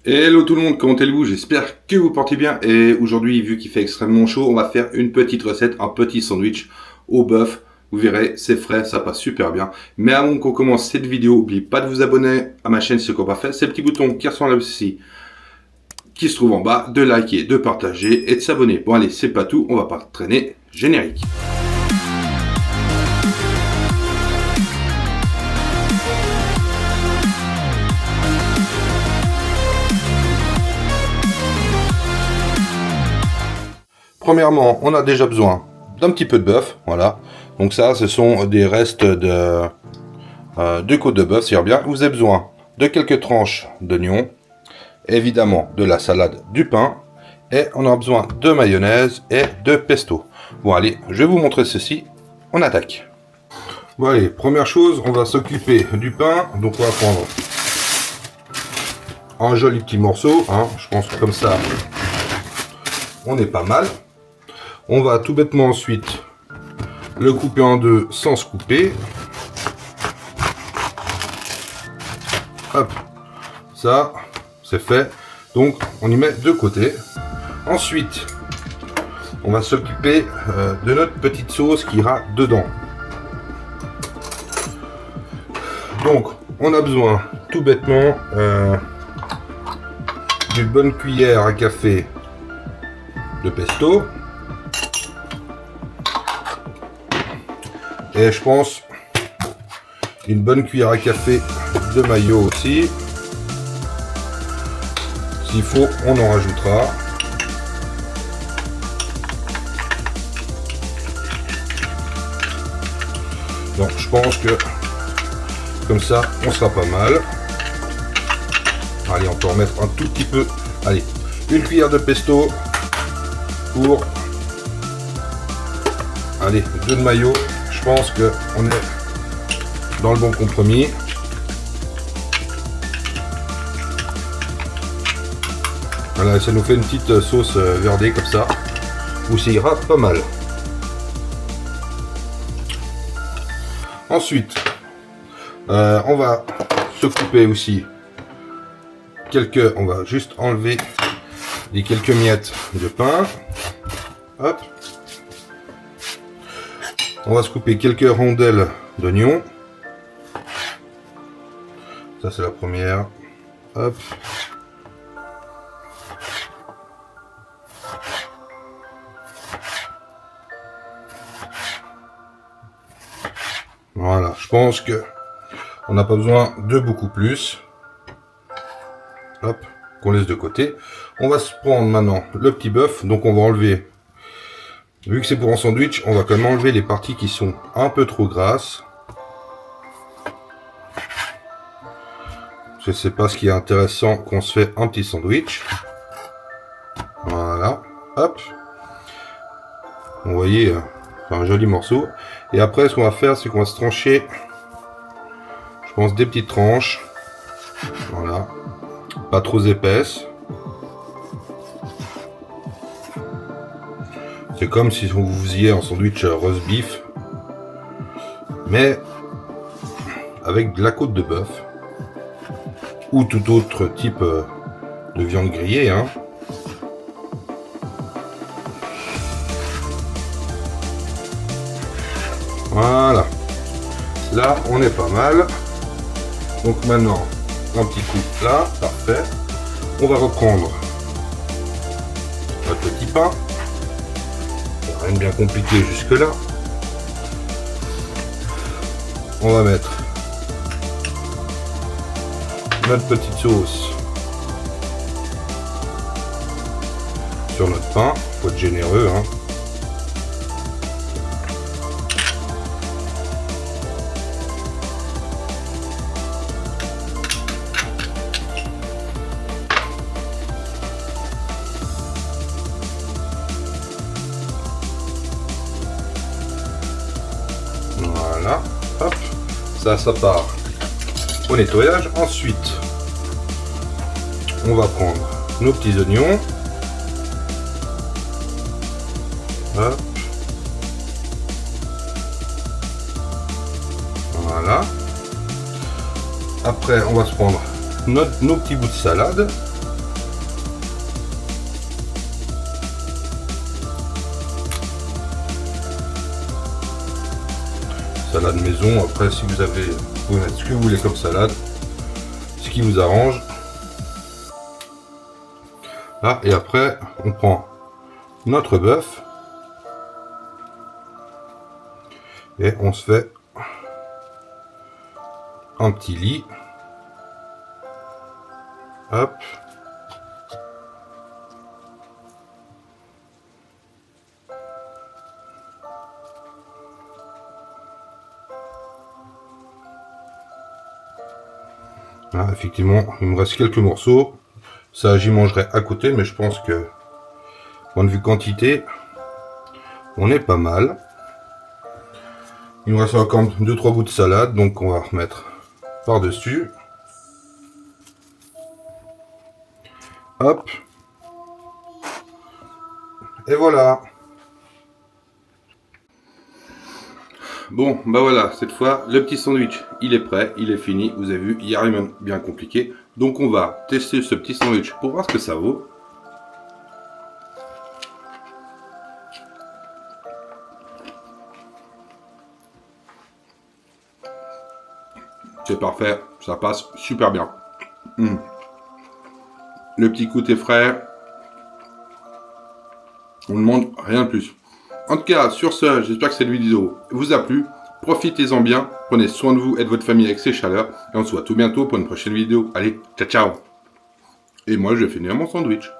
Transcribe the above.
Hello tout le monde, comment allez-vous? J'espère que vous portez bien. Et aujourd'hui, vu qu'il fait extrêmement chaud, on va faire une petite recette, un petit sandwich au bœuf. Vous verrez, c'est frais, ça passe super bien. Mais avant qu'on commence cette vidéo, n'oubliez pas de vous abonner à ma chaîne si ce n'est pas fait. C'est le petit bouton qui ressemble là aussi, qui se trouve en bas, de liker, de partager et de s'abonner. Bon allez, c'est pas tout, on va pas traîner. Générique. Premièrement, on a déjà besoin d'un petit peu de bœuf, voilà. Donc ça, ce sont des restes de côte de bœuf, c'est bien. Vous avez besoin de quelques tranches d'oignons, évidemment de la salade, du pain, et on a besoin de mayonnaise et de pesto. Bon allez, je vais vous montrer ceci, on attaque. Bon allez, première chose, on va s'occuper du pain, donc on va prendre un joli petit morceau, hein. Je pense que comme ça, on est pas mal. On va tout bêtement ensuite le couper en deux sans se couper. Hop, ça c'est fait. Donc on y met de côté. Ensuite, on va s'occuper de notre petite sauce qui ira dedans. Donc on a besoin tout bêtement d'une bonne cuillère à café de pesto. Et je pense une bonne cuillère à café de mayo aussi. S'il faut, on en rajoutera. Donc je pense que comme ça, on sera pas mal. Allez, on peut en mettre un tout petit peu. Allez, une cuillère de pesto pour... Allez, 2 de mayo. Je pense qu'on est dans le bon compromis. Voilà, ça nous fait une petite sauce verdée comme ça, où ça ira pas mal. Ensuite, on va se couper aussi on va juste enlever les quelques miettes de pain. Hop. On va se couper quelques rondelles d'oignons. Ça c'est la première. Hop. Voilà, je pense que on n'a pas besoin de beaucoup plus. Hop, qu'on laisse de côté. On va se prendre maintenant le petit bœuf. Donc on va enlever, vu que c'est pour un sandwich, on va quand même enlever les parties qui sont un peu trop grasses. Je sais pas ce qui est intéressant qu'on se fait un petit sandwich. Voilà, hop. Vous voyez, un joli morceau. Et après, ce qu'on va faire, c'est qu'on va se trancher, je pense, des petites tranches. Voilà, pas trop épaisses. C'est comme si vous faisiez un sandwich roast beef, mais avec de la côte de bœuf ou tout autre type de viande grillée, hein. Voilà, là on est pas mal. Donc maintenant un petit coup là, parfait. On va reprendre notre petit pain. Rien de bien compliqué jusque là. On va mettre notre petite sauce sur notre pain. Faut être généreux, hein. Voilà, hop, ça part au nettoyage. Ensuite, on va prendre nos petits oignons. Hop. Voilà. Après, on va se prendre nos petits bouts de salade. salade maison. Après, si vous avez, vous pouvez mettre ce que vous voulez comme salade, ce qui vous arrange. Là, et après, on prend notre bœuf et on se fait un petit lit. Hop. Ah, effectivement, il me reste quelques morceaux. Ça, j'y mangerai à côté, mais je pense que, point de vue quantité, on est pas mal. Il me reste encore 2-3 bouts de salade, donc on va remettre par-dessus. Hop. Et voilà. Bon, bah voilà, cette fois, le petit sandwich, il est prêt, il est fini. Vous avez vu, il n'y a rien de bien compliqué. Donc on va tester ce petit sandwich pour voir ce que ça vaut. C'est parfait, ça passe super bien. Le petit côté frais, on ne demande rien de plus. En tout cas, sur ce, j'espère que cette vidéo vous a plu. Profitez-en bien, prenez soin de vous et de votre famille avec ces chaleurs. Et on se voit tout bientôt pour une prochaine vidéo. Allez, ciao ciao. Et moi, je vais finir mon sandwich.